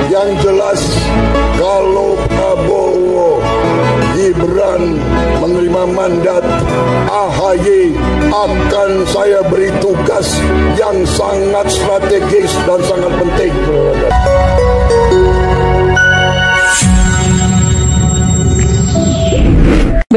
Yang jelas kalau Prabowo Gibran menerima mandat, AHY akan saya beri tugas yang sangat strategis dan sangat penting.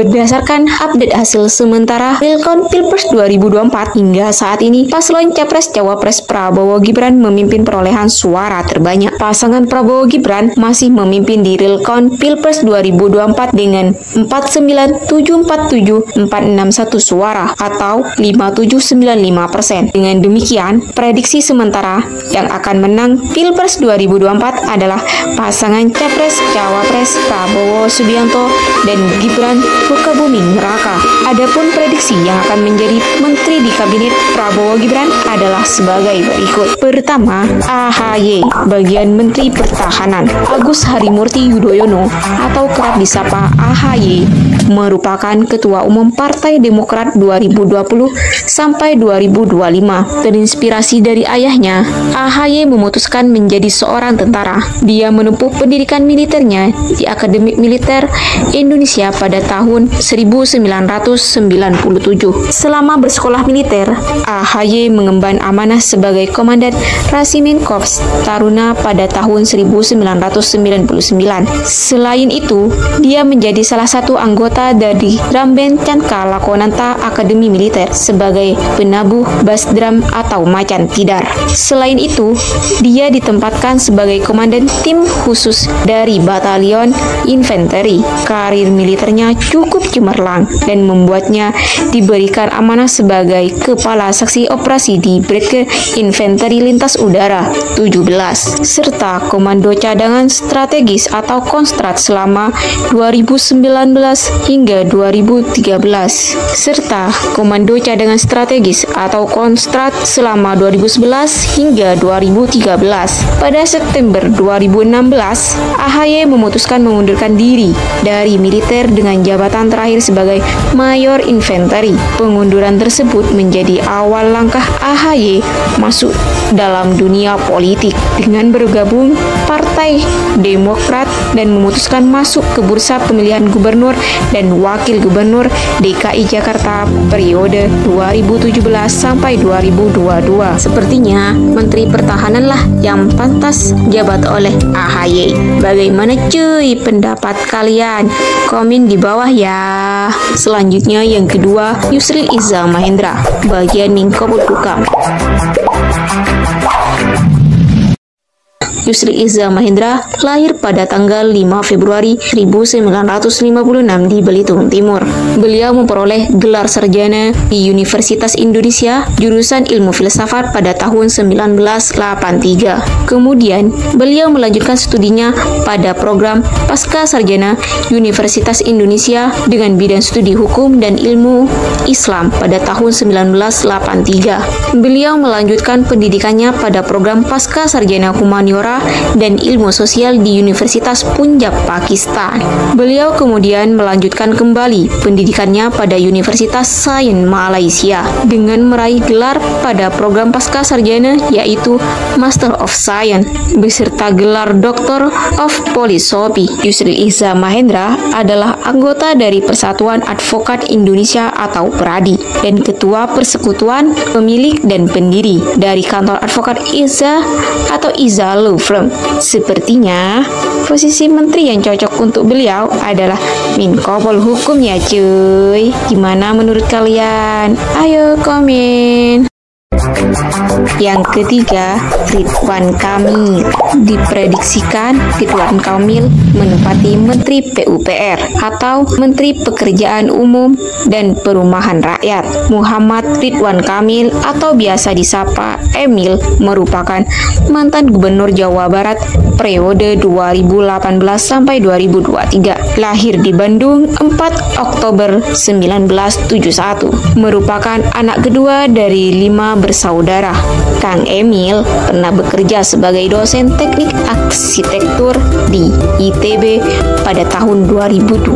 Berdasarkan update hasil sementara Wilkon Pilpres 2024 hingga saat ini, paslon Capres-Cawapres Prabowo Gibran memimpin perolehan suara terbanyak. Pasangan Prabowo Gibran masih memimpin di Wilkon Pilpres 2024 dengan 49747,461 suara atau 5795%. Dengan demikian, prediksi sementara yang akan menang Pilpres 2024 adalah pasangan Capres-Cawapres Prabowo Subianto dan Gibran Rakabuming Raka. Adapun prediksi yang akan menjadi menteri di kabinet Prabowo Gibran adalah sebagai berikut. Pertama, AHY, bagian Menteri Pertahanan. Agus Harimurti Yudhoyono atau kerap disapa AHY merupakan Ketua Umum Partai Demokrat 2020 sampai 2025. Terinspirasi dari ayahnya, AHY memutuskan menjadi seorang tentara. Dia menempuh pendidikan militernya di Akademi Militer Indonesia pada tahun 1997. Selama bersekolah militer, AHY mengemban amanah sebagai Komandan Resimen Korps Taruna pada tahun 1999. Selain itu, dia menjadi salah satu anggota dari Drum Band Canka Lakonanta Akademi Militer sebagai penabuh bass drum atau macan tidar. Selain itu, dia ditempatkan sebagai komandan tim khusus dari Batalion Infanteri. Karir militernya cukup cemerlang dan membuatnya diberikan amanah sebagai Kepala Seksi Operasi di Brigade Infanteri Lintas Udara 17 serta Komando Cadangan Strategis atau Konstrat selama 2019 hingga 2013 serta Komando Cadangan Strategis atau Konstrat selama 2011 hingga 2013. Pada September 2016, AHY memutuskan mengundurkan diri dari militer dengan jabatan terakhir sebagai Mayor Infanteri. Pengunduran tersebut menjadi awal langkah AHY masuk dalam dunia politik dengan bergabung Partai Demokrat dan memutuskan masuk ke bursa pemilihan gubernur dan wakil gubernur DKI Jakarta periode 2017 sampai 2022. Sepertinya Menteri Pertahanan lah yang pantas jabat oleh AHY. Bagaimana cuy pendapat kalian? Komen di bawah ya. Selanjutnya yang kedua, Yusril Iza Mahendra, bagian Menko Polhukam. Yusril Iza Mahendra lahir pada tanggal 5 Februari 1956 di Belitung Timur. Beliau memperoleh gelar sarjana di Universitas Indonesia jurusan Ilmu Filsafat pada tahun 1983. Kemudian, beliau melanjutkan studinya pada program Pasca Sarjana Universitas Indonesia dengan bidang studi hukum dan ilmu Islam pada tahun 1983. Beliau melanjutkan pendidikannya pada program Pasca Sarjana Humaniora dan Ilmu Sosial di Universitas Punjab, Pakistan. Beliau kemudian melanjutkan kembali pendidikannya pada Universitas Sains Malaysia dengan meraih gelar pada program pasca sarjana yaitu Master of Science beserta gelar Doctor of Philosophy. Yusril Iza Mahendra adalah anggota dari Persatuan Advokat Indonesia atau PERADI dan Ketua Persekutuan Pemilik dan Pendiri dari Kantor Advokat Iza atau Iza Law Firm. Sepertinya posisi menteri yang cocok untuk beliau adalah Menko Polhukam ya cuy. Gimana menurut kalian? Ayo komen. Yang ketiga, Ridwan Kamil. Diprediksikan Ridwan Kamil menempati Menteri PUPR atau Menteri Pekerjaan Umum dan Perumahan Rakyat. Muhammad Ridwan Kamil atau biasa disapa Emil merupakan mantan Gubernur Jawa Barat periode 2018 sampai 2023. Lahir di Bandung 4 Oktober 1971. Merupakan anak kedua dari 5 bersaudara. Kang Emil pernah bekerja sebagai dosen teknik arsitektur di ITB pada tahun 2022.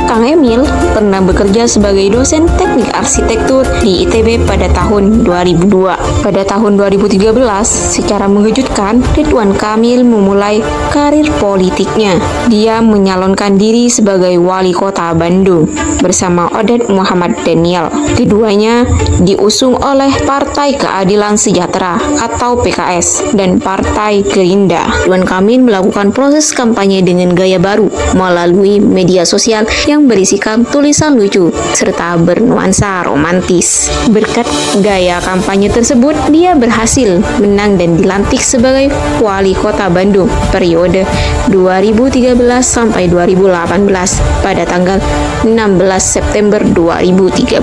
Kang Emil pernah bekerja sebagai dosen teknik arsitektur di ITB pada tahun 2002. Pada tahun 2013, secara mengejutkan, Ridwan Kamil memulai karir politiknya. Dia menyalonkan diri sebagai wali kota Bandung bersama Odet Muhammad Daniel. Keduanya diusung oleh Partai Keadilan Sejahtera atau PKS dan Partai Gerindra. Ridwan Kamil melakukan proses kampanye dengan gaya baru melalui media sosial yang berisikan tulisan lucu serta bernuansa romantis. Berkat gaya kampanye tersebut, dia berhasil menang dan dilantik sebagai wali kota Bandung periode 2013 sampai 2018 pada tanggal 16 September 2013.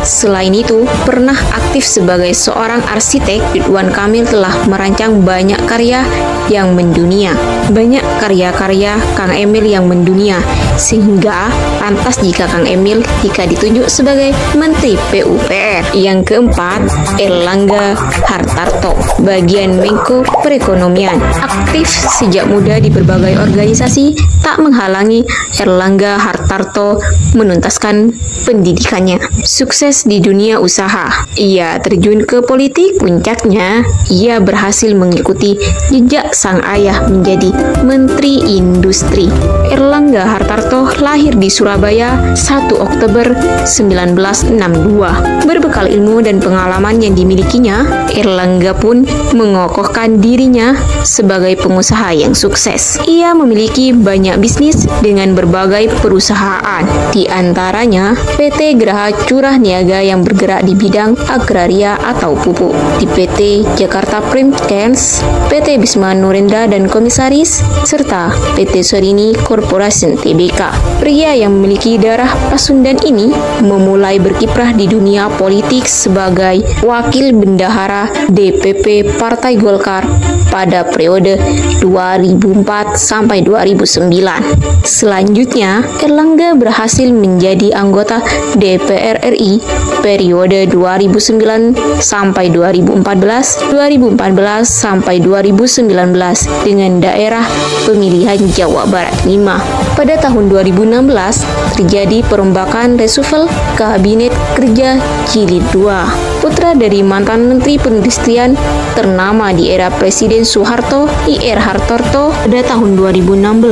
Selain itu, pernah aktif sebagai seorang arsitek, Ridwan Kamil telah merancang banyak karya yang mendunia. Banyak karya-karya Kang Emil yang mendunia, sehingga pantas jika Kang Emil ditunjuk sebagai Menteri PUPR. Yang keempat, Erlangga Hartarto, bagian Menko Perekonomian. Aktif sejak muda di berbagai organisasi, tak menghalangi Erlangga Hartarto menuntaskan pendidikannya. Sukses di dunia usaha. Ia terjun ke politik, puncaknya ia berhasil mengikuti jejak sang ayah menjadi Menteri Industri. Erlangga Hartarto lahir di Surabaya 1 Oktober 1962. Berbekal ilmu dan pengalaman yang dimilikinya, Erlangga pun mengokohkan dirinya sebagai pengusaha yang sukses. Ia memiliki banyak bisnis dengan berbagai perusahaan, di antaranya PT Geraha Curah Niaga yang bergerak di bidang agraria atau pupuk, di PT Jakarta Primkens, PT Bisma Nurendra dan Komisaris, serta PT Sorini Corporation Tbk. Pria yang memiliki darah Pasundan ini memulai berkiprah di dunia politik sebagai wakil bendahara DPP Partai Golkar pada periode 2004 sampai 2009. Selanjutnya, Erlangga berhasil menjadi anggota DPR RI periode 2009 sampai 2014, 2014 sampai 2019 dengan daerah pemilihan Jawa Barat 5. Pada tahun 2016, terjadi perombakan reshuffle Kabinet Kerja Jilid 2. Putra dari mantan Menteri Perindustrian ternama di era Presiden Soeharto, I.R. Hartarto, pada tahun 2016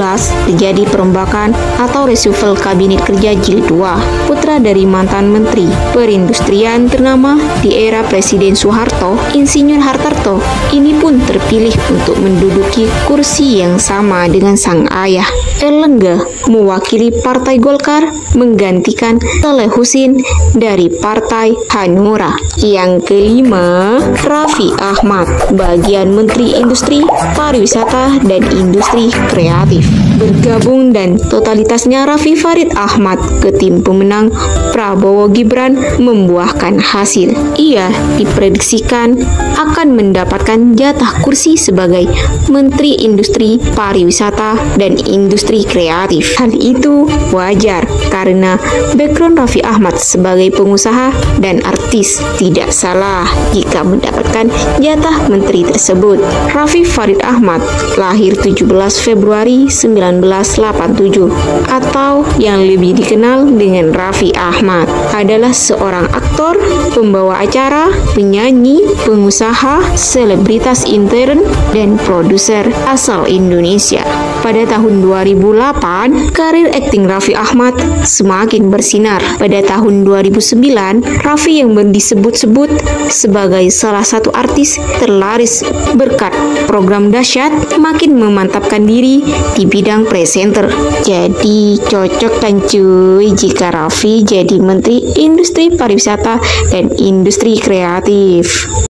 terjadi perombakan atau reshuffle Kabinet Kerja Jilid 2. Putra dari mantan Menteri Perindustrian ternama di era Presiden Soeharto, Insinyur Hartarto, ini pun terpilih untuk menduduki kursi yang sama dengan sang ayah. Erlangga mewakili Partai Golkar menggantikan Saleh Husin dari Partai Hanura. Yang kelima, Raffi Ahmad, bagian Menteri Industri, Pariwisata, dan Industri Kreatif. Bergabung dan totalitasnya Raffi Farid Ahmad ke tim pemenang Prabowo Gibran membuahkan hasil. Ia diprediksikan akan mendapatkan jatah kursi sebagai Menteri Industri, Pariwisata, dan Industri Kreatif. Hal itu wajar karena background Raffi Ahmad sebagai pengusaha dan artis tidak salah jika mendapatkan jatah menteri tersebut. Raffi Farid Ahmad lahir 17 Februari 1987 atau yang lebih dikenal dengan Raffi Ahmad, adalah seorang aktor, pembawa acara, penyanyi, pengusaha, selebritas intern, dan produser asal Indonesia. Pada tahun 2008, karir akting Raffi Ahmad semakin bersinar. Pada tahun 2009, Raffi yang disebut-sebut sebagai salah satu artis terlaris berkat program dahsyat makin memantapkan diri di bidang presenter. Jadi cocok kan cuy jika Raffi jadi Menteri Industri Pariwisata dan Industri Kreatif.